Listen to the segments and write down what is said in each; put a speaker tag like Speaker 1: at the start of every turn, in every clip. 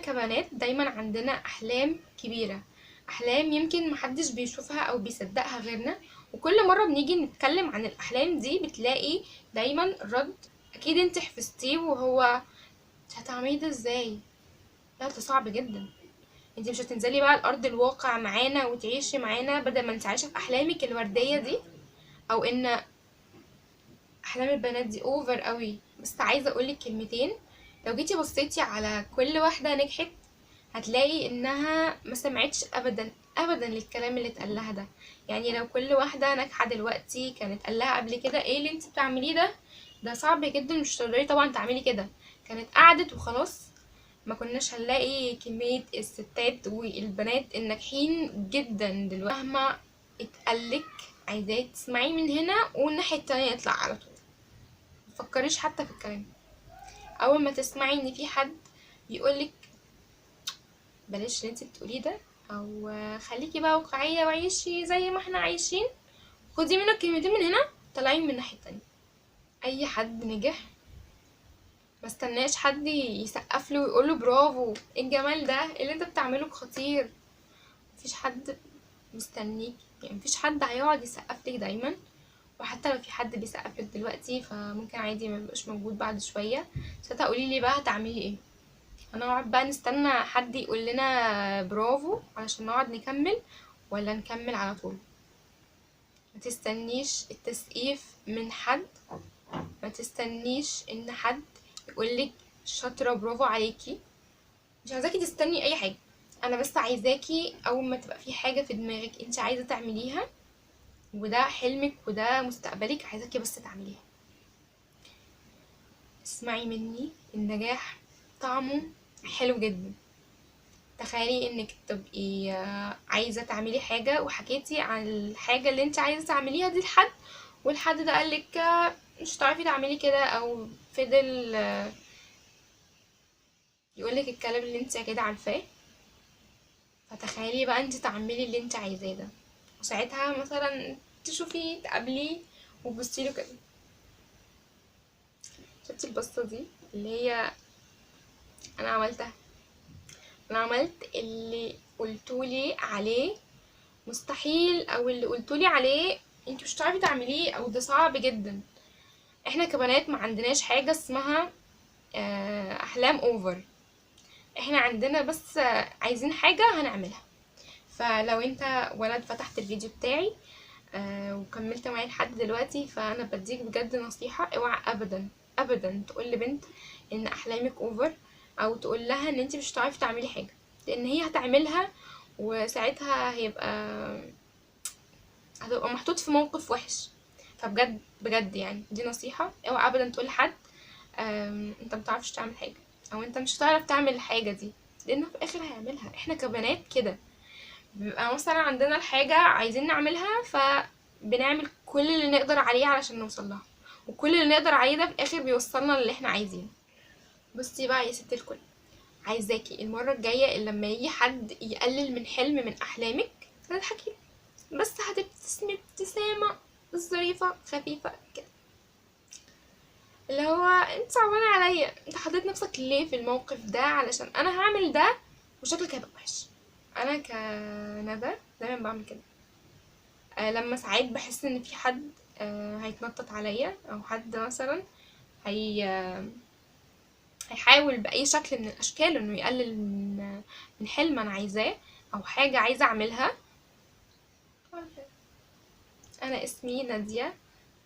Speaker 1: كبنات دايما عندنا احلام كبيرة، احلام يمكن محدش بيشوفها او بيصدقها غيرنا. وكل مرة بنيجي نتكلم عن الاحلام دي بتلاقي دايما الرد اكيد انت حفظتيه، وهو "انت هتعملي ده ازاي؟ لا ده صعب جدا، انت مش هتنزلي بقى الارض الواقع معانا وتعيشي معانا بدل ما انت عايشة في احلامك الوردية دي". او ان احلام البنات دي اوفر قوي. بس عايزة اقولك كلمتين، لو جيتي بصيتي على كل واحدة نجحت هتلاقي انها ما سمعتش ابدا ابدا للكلام اللي اتقال لها ده. يعني لو كل واحده ناجحه دلوقتي كانت قال لها قبل كده ايه اللي انت بتعمليه ده، ده صعب جدا مش تقدري طبعا تعملي كده، كانت قعدت وخلاص. ما كناش هنلاقي كميه الستات والبنات الناجحين جدا دلوقتي. مهما اتقالك عايزاك تسمعيه من هنا والناحيه التانية يطلع على طول، متفكريش حتى في الكلام. اول ما تسمعي ان في حد بيقولك بلاش اللي انت بتقوليه ده، او خليكي بقى واقعية وعيشي زي ما احنا عايشين، خدي منه الكلمتين من هنا طلعي من الناحية التانية. اي حد نجح ما استناش حد يسقف له ويقول له برافو ايه الجمال ده اللي انت بتعمله خطير. مفيش حد مستنيك، يعني مفيش حد هيقعد يسقف لك دايما. وحتى لو في حد بيسقف لك دلوقتي فممكن عادي ما يبقاش موجود بعد شويه. ساعتها قولي لي بقى هتعملي ايه؟ هنقعد بقى نستنى حد يقول لنا برافو علشان نقعد نكمل، ولا نكمل على طول؟ ما تستنيش التسقيف من حد، ما تستنيش ان حد يقولك شاطرة برافو عليكي. مش عايزاكي تستني اي حاجة، انا بس عايزاكي اول ما تبقى في حاجة في دماغك انت عايزة تعمليها وده حلمك وده مستقبلك، عايزاكي بس تعمليها. اسمعي مني، النجاح طعمه حلو جدا. تخيلي انك تبقي عايزة تعملي حاجة وحكيتي عن الحاجة اللي انت عايزة تعمليها دي لحد، والحد ده قالك مش هتعرفي تعملي كده، او فضل يقولك الكلام اللي انت كده عارفاه. فتخيلي بقى انت تعملي اللي انت عايزاه ده، وساعتها مثلا تشوفي تقابليه وتبصيله كده. شفتي البصة دي اللي هي انا عملتها، انا عملت اللي قلتولي عليه مستحيل، او اللي قلتولي عليه انت مش هتعرفي تعمليه، او ده صعب جدا. احنا كبنات ما عندناش حاجة اسمها احلام اوفر. احنا عندنا بس عايزين حاجة هنعملها. فلو انت ولد فتحت الفيديو بتاعي وكملت معايا لحد دلوقتي، فانا بديك بجد نصيحة، اوعى ابدا ابدا تقول لبنت ان احلامك اوفر، او تقول لها ان انت مش هتعرفي تعملي حاجة، لان هي هتعملها وساعتها هتبقى محطوط في موقف وحش. فبجد بجد يعني دي نصيحة، اوعى ابدا تقول لحد انت متعرفش تعمل حاجة، او انت مش هتعرف تعمل الحاجة دي، لانه في الاخر هيعملها. احنا كبنات كده بيبقى مثلا عندنا الحاجة عايزين نعملها، فبنعمل كل اللي نقدر عليه علشان نوصل لها، وكل اللي نقدر عليه ده في الاخر بيوصلنا للي احنا عايزينه. بصي بقى يا ست الكل، عايزاكي المرة الجاية اللي لما يجي حد يقلل من حلم من احلامك هتضحكي له، بس هتبتسمي ابتسامة ظريفة خفيفة كده، اللي هو انت صعبانة عليا، انت حطيت نفسك ليه في الموقف ده علشان انا هعمل ده وشكلك هيبقى وحش. انا كندى دايما بعمل كده. لما ساعات بحس ان في حد هيتنطط عليا، او حد مثلا هي هيحاول باي شكل من الاشكال انه يقلل من حلم انا عايزاه او حاجه عايزه اعملها. انا اسمي نادية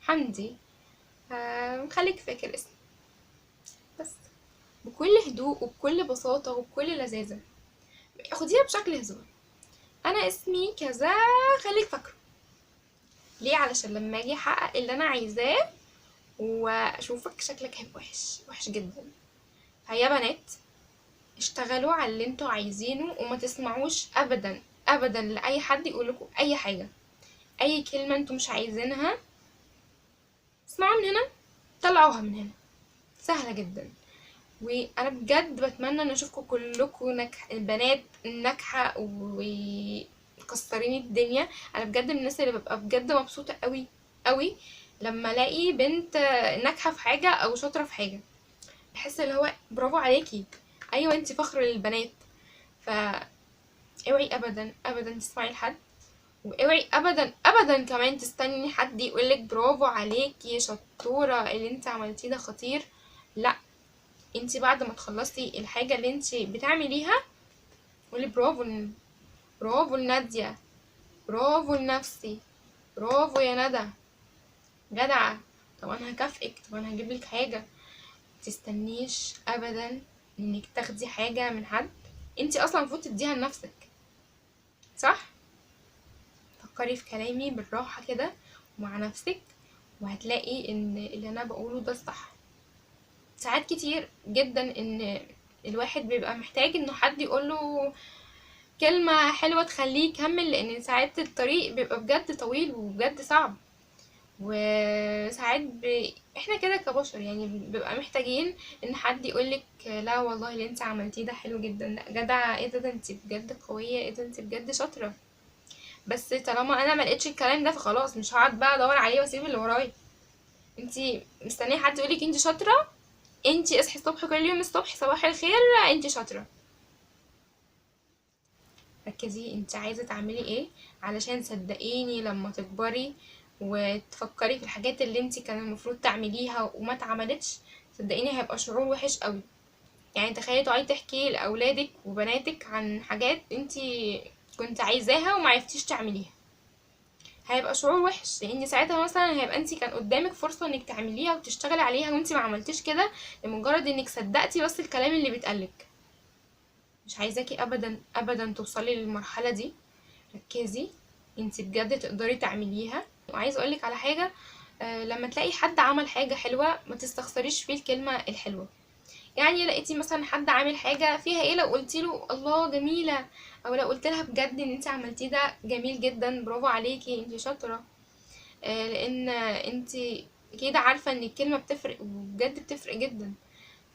Speaker 1: حمدي، خليك فاكر اسمي بس، بكل هدوء وبكل بساطة وبكل لذاذة، خديها بشكل هزار. انا اسمي كذا، خليك فاكره ليه؟ علشان لما اجي احقق اللي انا عايزاه واشوفك شكلك هيبقى وحش وحش جدا. فيا بنات اشتغلوا على اللي انتوا عايزينه، وما تسمعوش ابدا ابدا لاي حد يقولكوا اي حاجة. اي كلمة انتوا مش عايزينها اسمعوا من هنا طلعوها من هنا، سهلة جدا. وانا بجد بتمنى ان اشوفكم كلكم البنات الناجحة ومكسرين الدنيا. انا بجد من الناس اللي ببقى بجد مبسوطة قوي قوي لما الاقي بنت ناجحة في حاجة او شاطرة في حاجة، بحس اللي هو برافو عليكي، ايوه انت فخر للبنات. فاوعي ابدا ابدا تسمعي لحد، واوعي ابدا ابدا كمان تستني حد يقولك برافو عليكي شطوره اللي انت عملتيه ده خطير. لا، انت بعد ما تخلصي الحاجه اللي انت بتعمليها قولي برافو، برافو لناديه، برافو لنفسي، برافو يا ندى، جدعه. طب انا هكافئك، طب انا هجيبلك حاجه. متستنيش ابدا انك تاخدي حاجه من حد، انت اصلا المفروض تديها لنفسك، صح؟ فكري في كلامي بالراحه كده ومع نفسك، وهتلاقي ان اللي انا بقوله ده صح. ساعات كتير جدا ان الواحد بيبقى محتاج انه حد يقوله كلمة حلوة تخليه يكمل، لان ساعات الطريق بيبقى بجد طويل وبجد صعب. وساعات احنا كده كبشر يعني بيبقى محتاجين ان حد يقولك لا والله اللي انت عملتيه ده حلو جدا، لا جدع، ايه ده انت بجد قوية، ايه ده انت بجد شاطرة. بس طالما انا ما لقيتش الكلام ده فخلاص مش هقعد بقى ادور عليه واسيب اللي ورايا. انتي مستنيه حد يقولك انتي شاطره؟ انتي اصحي الصبح كل يوم الصبح صباح الخير انتي شاطره. ركزي انتي عايزه تعملي ايه، علشان صدقيني لما تكبري وتفكري في الحاجات اللي انتي كان المفروض تعمليها وما اتعملتش، صدقيني هيبقى شعور وحش قوي. يعني تخيلي تقعدي تحكي لاولادك وبناتك عن حاجات انتي كنت عايزاها وما عرفتيش تعمليها، هيبقى شعور وحش. لان ساعتها مثلا هيبقى انت كان قدامك فرصه انك تعمليها وتشتغلي عليها وانت ما عملتيش كده، لمجرد انك صدقتي بس الكلام اللي بيتقالك. مش عايزاكي ابدا ابدا توصلي للمرحله دي. ركزي، انت بجد تقدري تعمليها. وعايز اقولك على حاجه، لما تلاقي حد عمل حاجه حلوه ما تستخسريش فيه الكلمه الحلوه. يعني لقيتي مثلا حد عامل حاجه فيها ايه، لو قلتي له الله جميله، او لو قلت لها بجد ان انت عملتيه ده جميل جدا برافو عليكي انت شاطره، لان انت كده عارفه ان الكلمه بتفرق وبجد بتفرق جدا.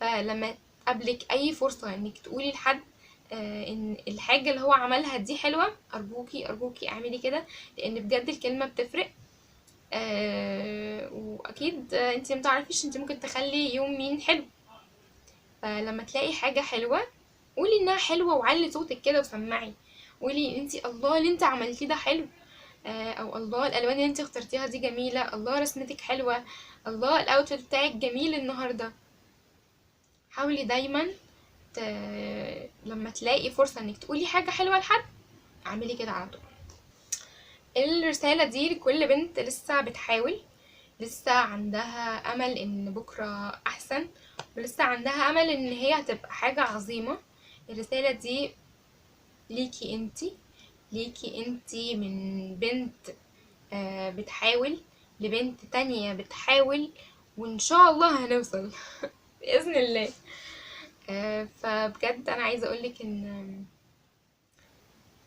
Speaker 1: فلما تقابلك اي فرصه انك تقولي لحد ان الحاجه اللي هو عملها دي حلوه، ارجوكي ارجوكي اعملي كده، لان بجد الكلمه بتفرق. واكيد انت متعرفيش انت ممكن تخلي يوم مين حلو. فلما تلاقي حاجه حلوه قولي انها حلوه وعلي صوتك كده وسمعي، قولي انت الله اللي انت عملتيه ده حلو، او الله الالوان اللي انت اخترتيها دي جميله، الله رسمتك حلوه، الله الاوتفيت بتاعك جميل النهارده. حاولي دايما ت... لما تلاقي فرصه انك تقولي حاجه حلوه لحد اعملي كده على طول. الرساله دي لكل بنت لسه بتحاول، لسه عندها امل ان بكره احسن، ولسه عندها امل ان هي هتبقى حاجه عظيمه. الرساله دي ليكي انتي، ليكي انتي من بنت بتحاول لبنت تانية بتحاول، وان شاء الله هنوصل بإذن الله. فبجد انا عايزة اقولك ان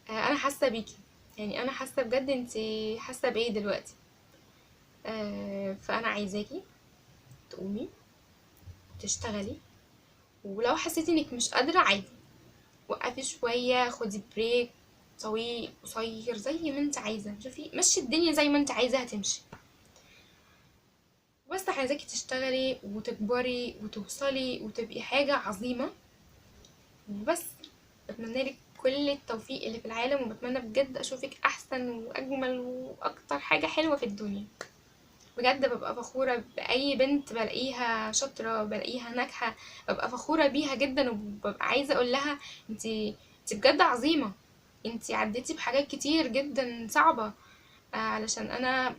Speaker 1: انا حاسة بيكي، يعني انا حاسة بجد انتي حاسة بايه دلوقتي. فانا عايزاكي تقومي تشتغلي، ولو حسيتي انك مش قادرة عادي وقفي شوية، خدي بريك طويل قصير زي ما انت عايزة، شوفي مشي الدنيا زي ما انت عايزة هتمشي. بس عايزاكي تشتغلي وتكبري وتوصلي وتبقي حاجة عظيمة. وبس بتمنى لك كل التوفيق اللي في العالم، وبتمنى بجد اشوفك احسن واجمل واكتر حاجة حلوة في الدنيا. بجد ببقى فخورة بأي بنت بلاقيها شاطرة بلاقيها ناجحة، ببقى فخورة بيها جدا، وببقى عايزة اقول لها انتي بجد عظيمة، انتي عديتي بحاجات كتير جدا صعبة، علشان انا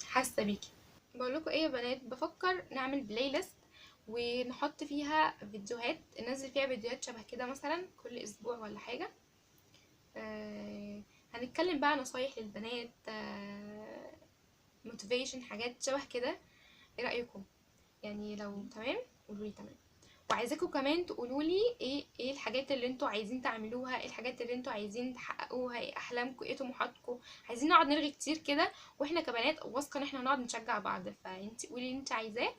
Speaker 1: حاسة بيكي. بقول لكم ايه يا بنات، بفكر نعمل بلاي ليست ونحط فيها فيديوهات، ننزل فيها فيديوهات شبه كده مثلا كل اسبوع ولا حاجه. هنتكلم بقى نصايح للبنات، موتيفيشن، حاجات شبه كده. ايه رايكم؟ يعني لو تمام قولوا لي تمام. وعايزاكم كمان تقولوا لي ايه الحاجات اللي انتوا عايزين تعملوها، ايه الحاجات اللي انتوا عايزين تحققوها، ايه احلامكم، ايه طموحاتكم. عايزين نقعد نرغي كتير كده، واحنا كبنات واثقه ان احنا هنقعد نشجع بعض. فانت قولي اللي انت عايزاه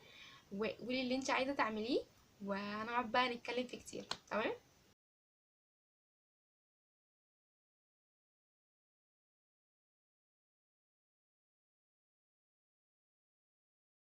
Speaker 1: وقولي اللي انت عايزه تعمليه، وهنقعد بقى نتكلم فيه كتير. تمام؟